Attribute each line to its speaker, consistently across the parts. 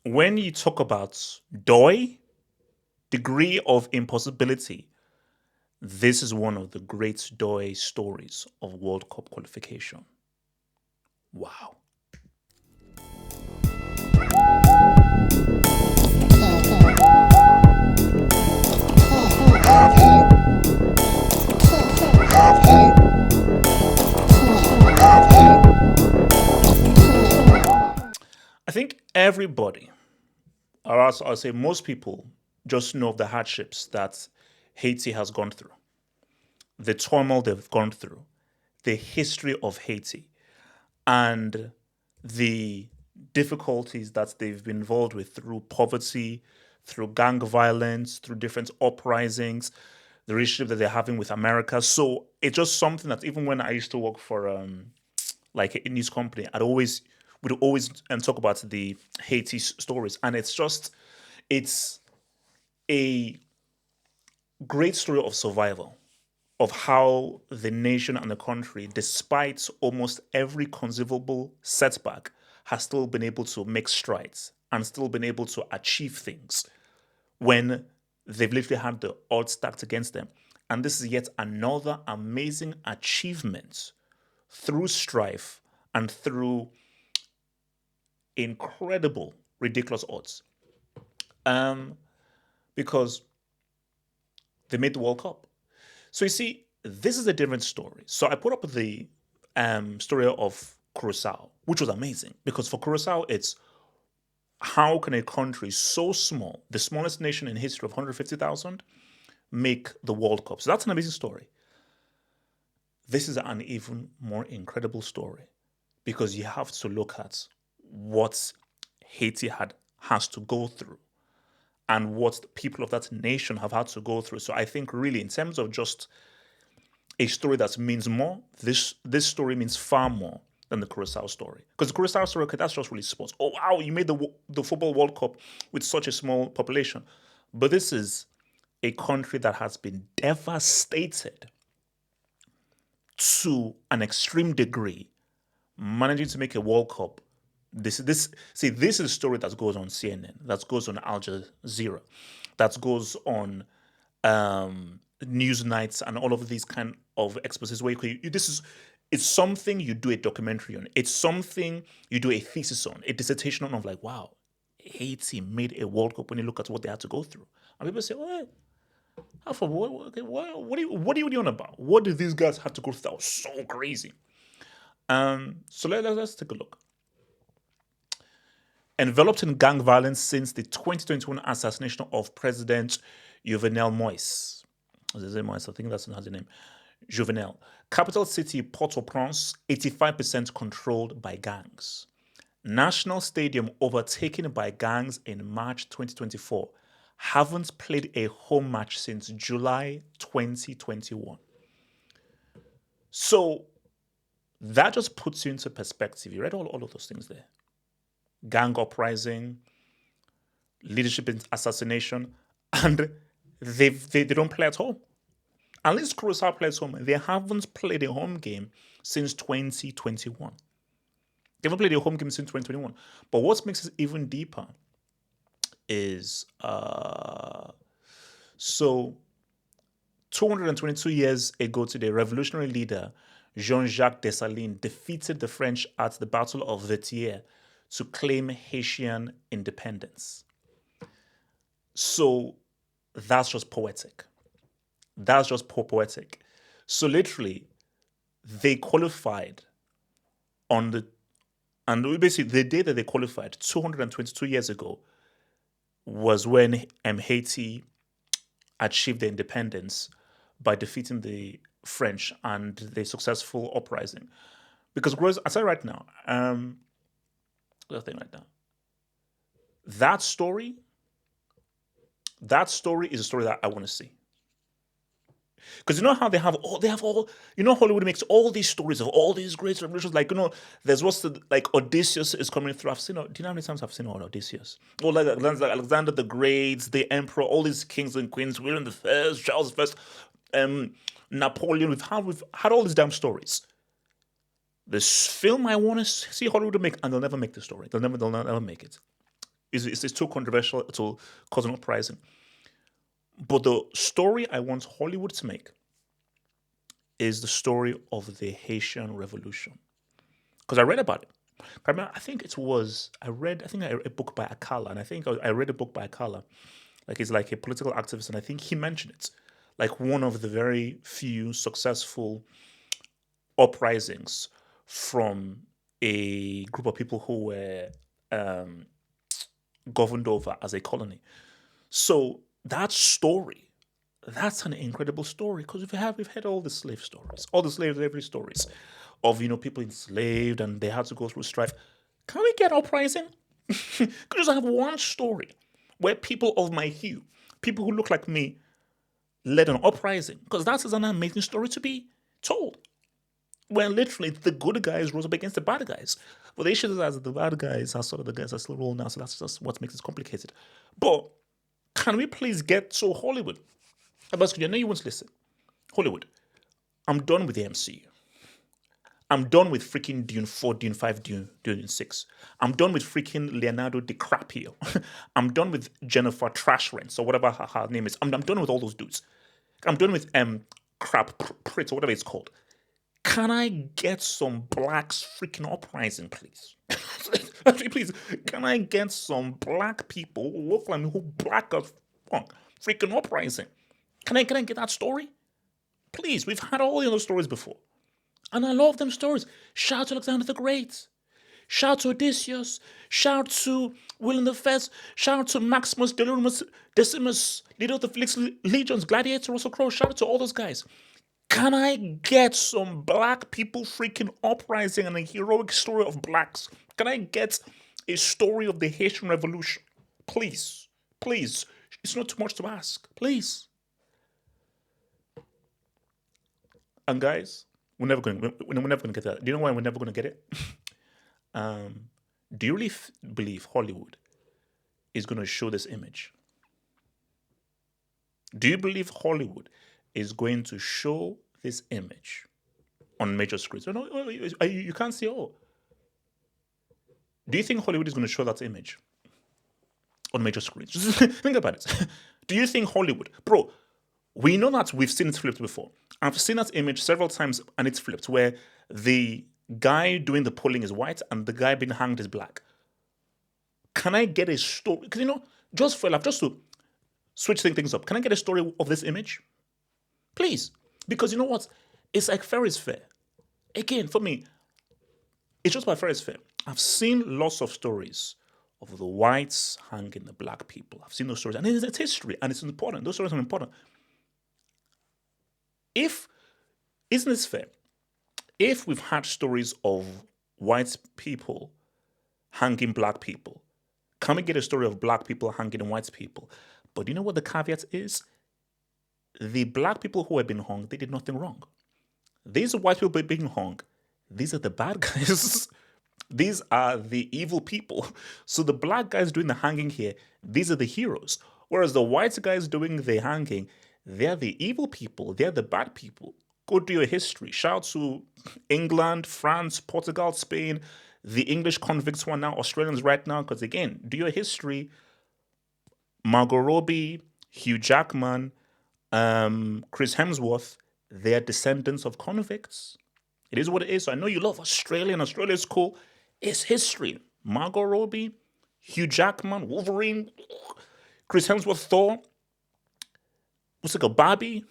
Speaker 1: when you talk about DOI, degree of impossibility, this is one of the great DOI stories of World Cup qualification. Wow. I think everybody, or else I'll say most people, just know of the hardships that Haiti has gone through, the turmoil they've gone through, the history of Haiti, and the difficulties that they've been involved with through poverty, through gang violence, through different uprisings, the relationship that they're having with America. So it's just something that even when I used to work for like a news company, I'd always would always talk about the Haiti stories, and it's a great story of survival, of how the nation and the country, despite almost every conceivable setback, has still been able to make strides and still been able to achieve things when they've literally had the odds stacked against them. And this is yet another amazing achievement through strife and through incredible, ridiculous odds. Um, because they made the World Cup. So you see, this is a different story. So I put up the story of Curacao, which was amazing because for Curacao, it's how can a country so small, the smallest nation in history of 150,000, make the World Cup? So that's an amazing story. This is an even more incredible story because you have to look at what Haiti has to go through and what the people of that nation have had to go through. So I think really in terms of just a story that means more, this story means far more than the Curacao story. Because the Curacao story, okay, that's just really sports. Oh wow, you made the football World Cup with such a small population. But this is a country that has been devastated to an extreme degree, managing to make a World Cup. This is a story that goes on CNN, that goes on Al Jazeera, that goes on news nights and all of these kind of exposes where it's something you do a documentary on. It's something you do a thesis on, a dissertation on of like, wow, Haiti made a World Cup when you look at what they had to go through. And people say, well, how for what? Okay, what are you doing about? What did these guys have to go through? That was so crazy. So let's take a look. Enveloped in gang violence since the 2021 assassination of President Juvenel Moise. Is it Moise? I think that's not his name. Juvenel. Capital city Port-au-Prince, 85% controlled by gangs. National Stadium overtaken by gangs in March 2024. Haven't played a home match since July 2021. So that just puts you into perspective. You read all of those things there. Gang uprising, leadership assassination, and they don't play at home. At least Curacao plays home. They haven't played a home game since 2021. They haven't played a home game since 2021. But what makes it even deeper is so 222 years ago today, revolutionary leader Jean-Jacques Dessalines defeated the French at the Battle of Vertières to claim Haitian independence. So that's just poetic. That's just poetic. So literally, they qualified on and basically the day that they qualified 222 years ago was when Haiti achieved their independence by defeating the French and the successful uprising. Because I say right now, the thing right now, that story, that story is a story that I want to see. Because you know how they have all Hollywood makes all these stories of all these great revolutions. Like, there's what's the like Odysseus is coming through. I've seen do you know how many times I've seen all Odysseus? Or like Alexander the Great, the Emperor, all these kings and queens, William the First, Charles the First, Napoleon. We've had all these damn stories. This film I want to see Hollywood make, and they'll never make the story. They'll never make it. it's too controversial to cause an uprising. But the story I want Hollywood to make is the story of the Haitian Revolution. Because I read about it. I remember, I think it was, I think I read a book by Akala, and I think I read a book by Akala. Like, he's like a political activist, and I think he mentioned it. Like, one of the very few successful uprisings from a group of people who were um, governed over as a colony. So that story, that's an incredible story because we've had all the slave stories, all the slavery stories of people enslaved and they had to go through strife. Can we get uprising? Could just have one story where people of my hue, people who look like me, led an uprising because that is an amazing story to be told. Where literally the good guys rose up against the bad guys. But the issue is that the bad guys are sort of the guys that still rule now, so that's just what makes it complicated. But can we please get to Hollywood? Basically, I know you won't listen. Hollywood, I'm done with the MCU. I'm done with freaking Dune 4, Dune 5, Dune 6. I'm done with freaking Leonardo DiCaprio. I'm done with Jennifer Trashrenz or whatever her name is. I'm done with all those dudes. I'm done with Crap Prit or whatever it's called. Can I get some blacks freaking uprising, please? Actually, please, can I get some black people who look like me, who black as fuck, freaking uprising? Can I get that story? Please, we've had all the other stories before. And I love them stories. Shout out to Alexander the Great. Shout out to Odysseus. Shout out to William the First. Shout out to Maximus Decimus, leader of the Felix Legions, Gladiator, Russell Crowe. Shout out to all those guys. Can I get some black people freaking uprising and a heroic story of blacks? Can I get a story of the Haitian Revolution? Please, please. It's not too much to ask. Please. And guys, we're never going to get that. Do you know why we're never going to get it? Do you really believe Hollywood is going to show this image? Do you believe Hollywood is going to show this image on major screens? No, you can't see all. Do you think Hollywood is going to show that image on major screens? Just think about it. Do you think Hollywood, bro? We know that we've seen it flipped before. I've seen that image several times and it's flipped, where the guy doing the polling is white and the guy being hanged is black. Can I get a story? Because just for life, just to switch things up, can I get a story of this image? Please. Because you know what? It's like fair is fair. Again, for me, it's just about fair is fair. I've seen lots of stories of the whites hanging the black people. I've seen those stories. And it's history and it's important. Those stories are important. Isn't this fair? If we've had stories of white people hanging black people, can we get a story of black people hanging white people? But you know what the caveat is? The black people who have been hung, they did nothing wrong. These white people being hung, these are the bad guys. These are the evil people. So the black guys doing the hanging here, these are the heroes. Whereas the white guys doing the hanging, they're the evil people. They're the bad people. Go do your history. Shout out to England, France, Portugal, Spain, the English convicts who are now Australians right now. Because again, do your history. Margot Robbie, Hugh Jackman, Chris Hemsworth, they're descendants of convicts. It is what it is. So I know you love Australia and Australia is cool. It's history. Margot Robbie, Hugh Jackman, Wolverine, Chris Hemsworth, Thor, what's it called, Barbie?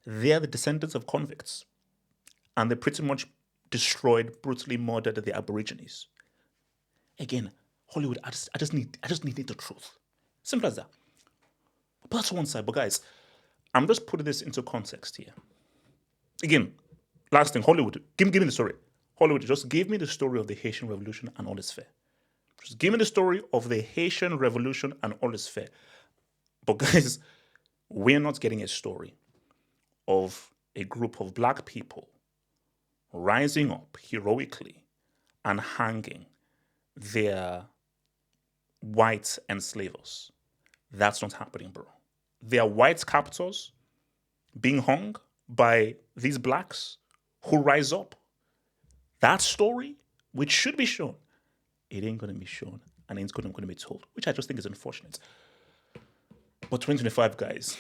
Speaker 1: They're the descendants of convicts. And they pretty much destroyed, brutally murdered the Aborigines. Again, Hollywood, I just need the truth. Simple as that. But that's one side. But guys, I'm just putting this into context here. Again, last thing, Hollywood, give me the story. Hollywood, just give me the story of the Haitian Revolution and all is fair. Just give me the story of the Haitian Revolution and all is fair. But guys, we're not getting a story of a group of black people rising up heroically and hanging their white enslavers. That's not happening, bro. There are white captors being hung by these blacks who rise up. That story, which should be shown, it ain't going to be shown. and ain't going to be told, which I just think is unfortunate. But 2025, guys,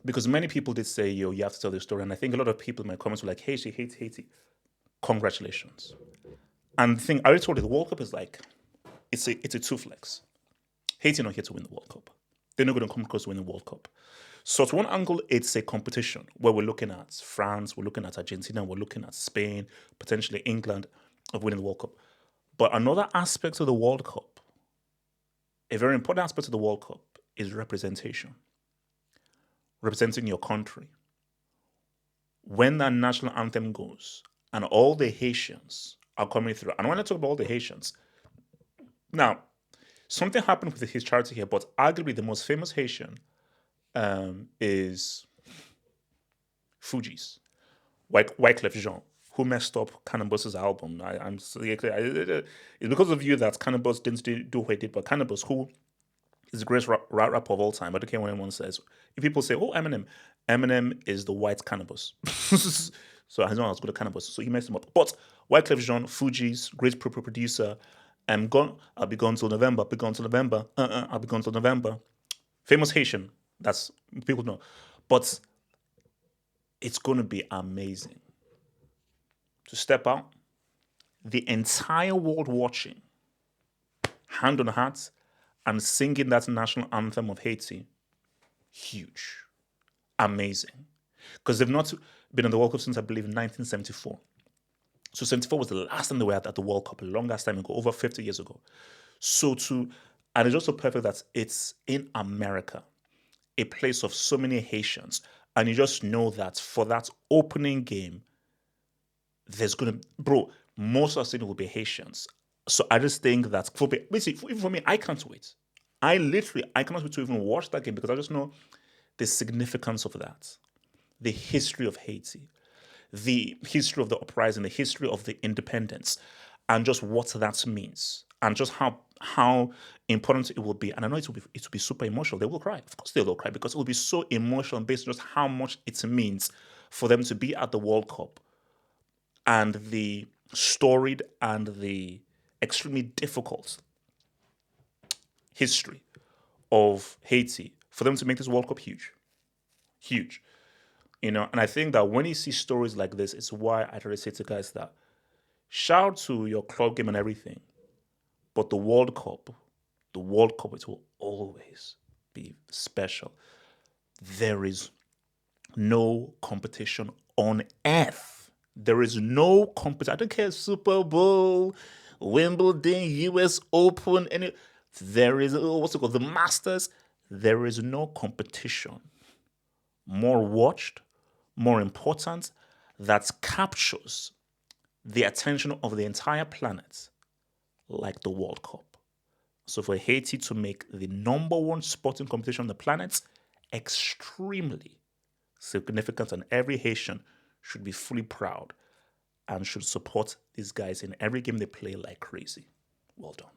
Speaker 1: because many people did say, yo, you have to tell the story. And I think a lot of people in my comments were like, Haiti, Haiti, Haiti. Congratulations. And the thing, I already told you, the World Cup is like, it's a two flex. Haiti not here to win the World Cup. They're not going to come close to winning the World Cup. So to one angle, it's a competition where we're looking at France, we're looking at Argentina, we're looking at Spain, potentially England of winning the World Cup. But another aspect of the World Cup, a very important aspect of the World Cup, is representation. Representing your country. When that national anthem goes and all the Haitians are coming through, and when I talk about all the Haitians, now, something happened with his charity here, but arguably the most famous Haitian is Fugees, Wyclef Jean, who messed up Cannabis's album. It's because of you that Cannabis didn't do what he did, but Cannabis, who is the greatest rapper of all time. I don't care what anyone says. If people say, oh, Eminem is the white Cannabis. So I know as good at Cannabis. So he messed him up. But Wyclef Jean, Fugees, great producer. I'll be gone till November. I'll be gone till November. I'll be gone till November. Famous Haitian. That's people know. But it's going to be amazing to step out. The entire world watching, hand on heart, and singing that national anthem of Haiti. Huge. Amazing. Because they've not been in the World Cup since, I believe, 1974. So 74 was the last time they were at the World Cup, a longest time ago, over 50 years ago. And it's also perfect that it's in America, a place of so many Haitians. And you just know that for that opening game, there's going to, most of the city will be Haitians. So I just think that, even for me, I can't wait. I cannot wait to even watch that game because I just know the significance of that, the history of Haiti, the history of the uprising, the history of the independence, and just what that means, and just how important it will be. And I know it will be super emotional. They will cry. Of course they will cry because it will be so emotional based on just how much it means for them to be at the World Cup and the storied and the extremely difficult history of Haiti, for them to make this World Cup huge. Huge. And I think that when you see stories like this, it's why I try to say to guys that shout out to your club game and everything, but the World Cup, it will always be special. There is no competition on earth. There is no competition. I don't care, Super Bowl, Wimbledon, US Open, there is, the Masters. There is no competition more watched, more important, that captures the attention of the entire planet like the World Cup. So for Haiti to make the number one sporting competition on the planet, extremely significant, and every Haitian should be fully proud and should support these guys in every game they play like crazy. Well done.